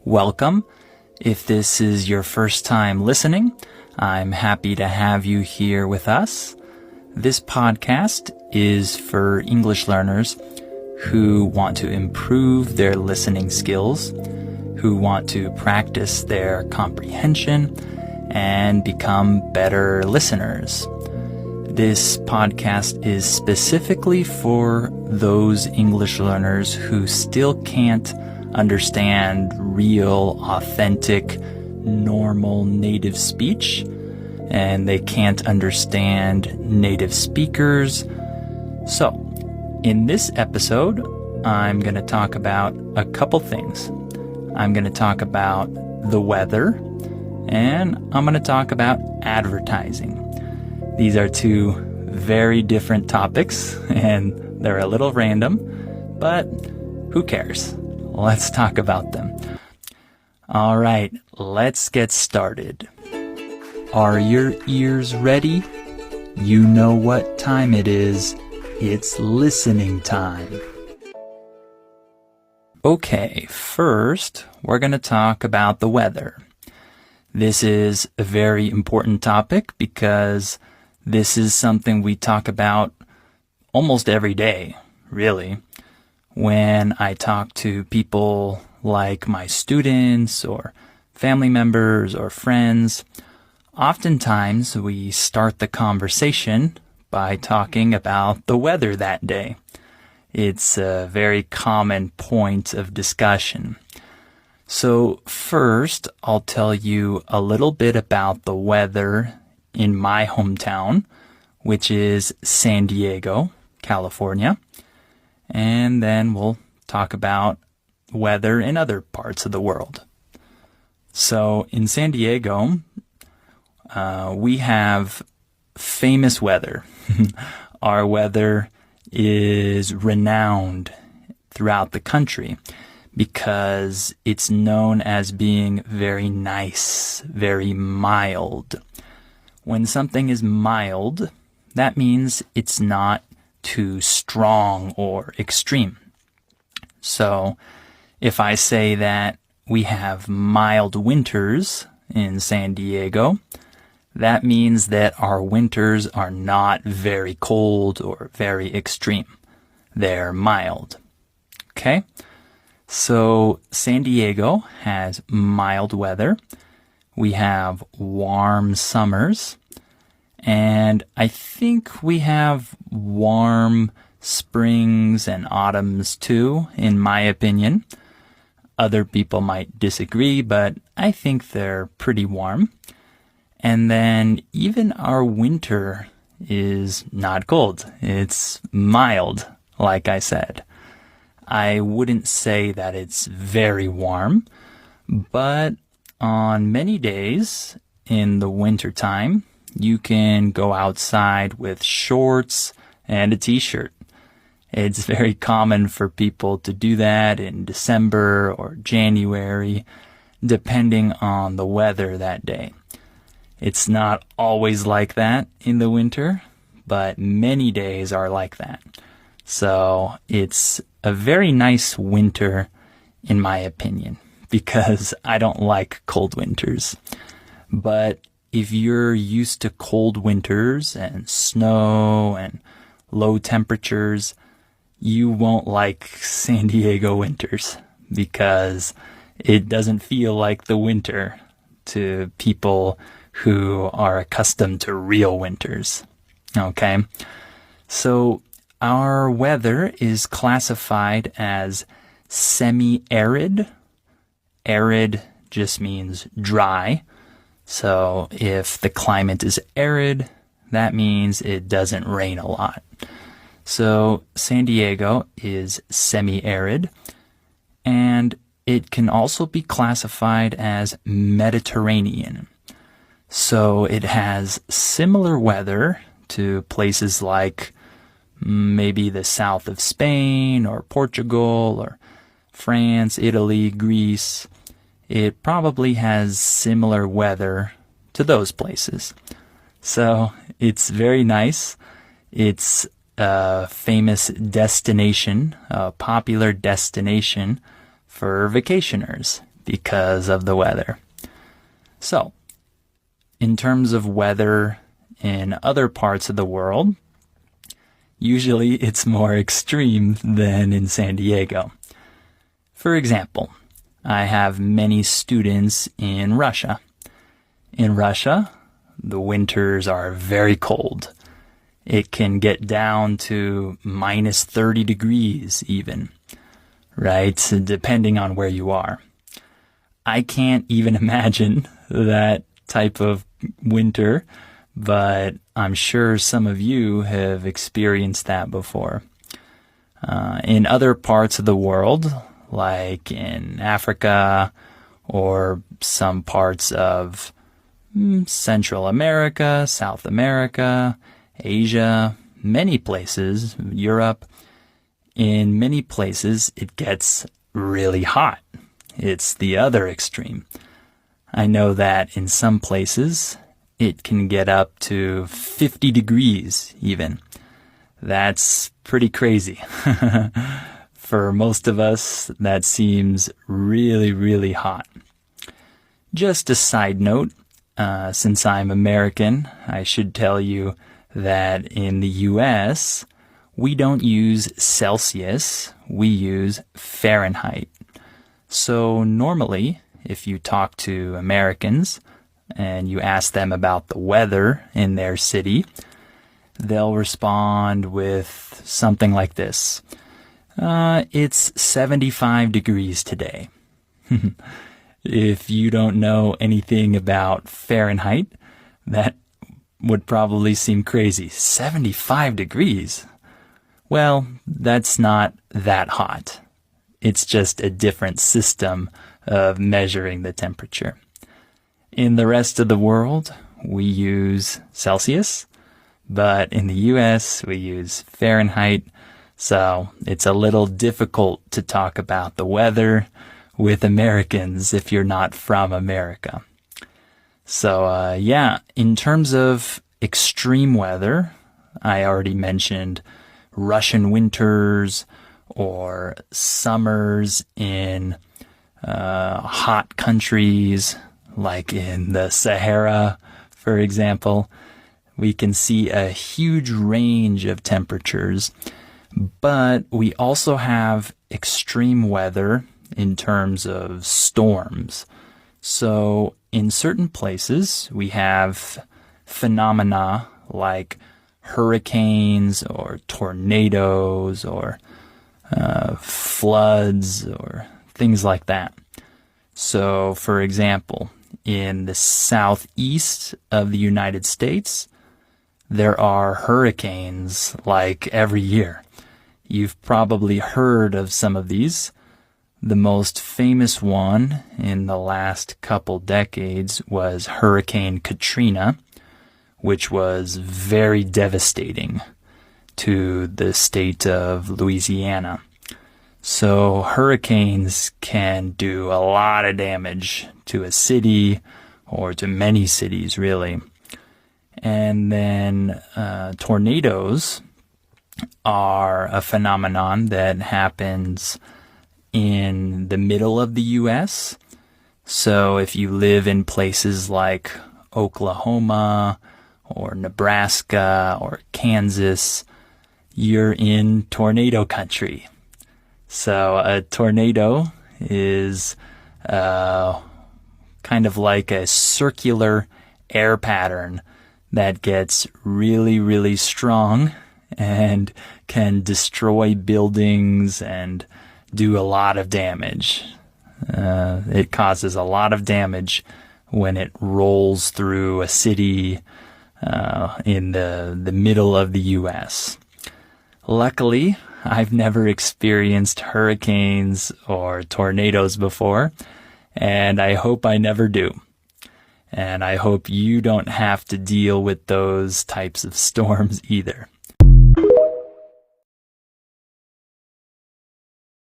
welcome. If this is your first time listening, I'm happy to have you here with us. This podcast is for English learners who want to improve their listening skills, who want to practice their comprehension, and become better listeners. This podcast is specifically for those English learners who still can't understand real, authentic, normal native speech, and they can't understand native speakers. So, in this episode, I'm going to talk about a couple things. I'm going to talk about the weather, and I'm going to talk about advertising. These are two very different topics, and they're a little random, but who cares? Let's talk about them. All right, let's get started. Are your ears ready? You know what time it is. It's listening time. Okay, first, we're going to talk about the weather. This is a very important topic because this is something we talk about almost every day, really. When I talk to people like my students or family members or friends, oftentimes we start the conversation by talking about the weather that day. It's a very common point of discussion. So first, I'll tell you a little bit about the weather in my hometown, which is San Diego, California. And then we'll talk about weather in other parts of the world. So in San Diego, we have famous weather. Our weather is renowned throughout the country because it's known as being very nice, very mild. When something is mild, that means it's not too strong or extreme. So if I say that we have mild winters in San Diego, that means that our winters are not very cold or very extreme. They're mild. Okay? So San Diego has mild weather. We have warm summers. And I think we have warm springs and autumns too, in my opinion. Other people might disagree, but I think they're pretty warm. And then even our winter is not cold. It's mild, like I said. I wouldn't say that it's very warm, but on many days in the wintertime, you can go outside with shorts and a t-shirt. It's very common for people to do that in December or January, depending on the weather that day. It's not always like that in the winter, but many days are like that. So it's a very nice winter, in my opinion, because I don't like cold winters. But if you're used to cold winters and snow and low temperatures, you won't like San Diego winters because it doesn't feel like the winter to people who are accustomed to real winters. Okay? So our weather is classified as semi-arid. Arid just means dry. So if the climate is arid, that means it doesn't rain a lot. So San Diego is semi-arid, and it can also be classified as Mediterranean. So it has similar weather to places like maybe the south of Spain or Portugal or France, Italy, Greece. It probably has similar weather to those places. So it's very nice. It's a famous destination, a popular destination for vacationers because of the weather. So, in terms of weather in other parts of the world, usually it's more extreme than in San Diego. For example, I have many students in Russia. In Russia, the winters are very cold. It can get down to minus 30 degrees even, right? Depending on where you are. I can't even imagine that type of winter, but I'm sure some of you have experienced that before. In other parts of the world, like in Africa or some parts of Central America, South America, Asia, many places, Europe, in many places it gets really hot. It's the other extreme. I know that in some places it can get up to 50 degrees even. That's pretty crazy. For most of us, that seems really, really hot. Just a side note, since I'm American, I should tell you that in the US, we don't use Celsius, we use Fahrenheit. So normally, if you talk to Americans and you ask them about the weather in their city, they'll respond with something like this. It's 75 degrees today. If you don't know anything about Fahrenheit, that would probably seem crazy. 75 degrees? Well, that's not that hot. It's just a different system of measuring the temperature. In the rest of the world, we use Celsius, but in the US, we use Fahrenheit. So it's a little difficult to talk about the weather with Americans if you're not from America. So, in terms of extreme weather, I already mentioned Russian winters or summers in hot countries like in the Sahara, for example. We can see a huge range of temperatures, but we also have extreme weather in terms of storms. So in certain places, we have phenomena like hurricanes or tornadoes or floods or things like that. So, for example, in the southeast of the United States, there are hurricanes like every year. You've probably heard of some of these. The most famous one in the last couple decades was Hurricane Katrina, which was very devastating to the state of Louisiana. So hurricanes can do a lot of damage to a city or to many cities, really. And then tornadoes are a phenomenon that happens in the middle of the U.S. So if you live in places like Oklahoma or Nebraska or Kansas, you're in tornado country. So a tornado is kind of like a circular air pattern that gets really, really strong and can destroy buildings and do a lot of damage. It causes a lot of damage when it rolls through a city in the middle of the U.S. Luckily, I've never experienced hurricanes or tornadoes before, and I hope I never do. And I hope you don't have to deal with those types of storms either.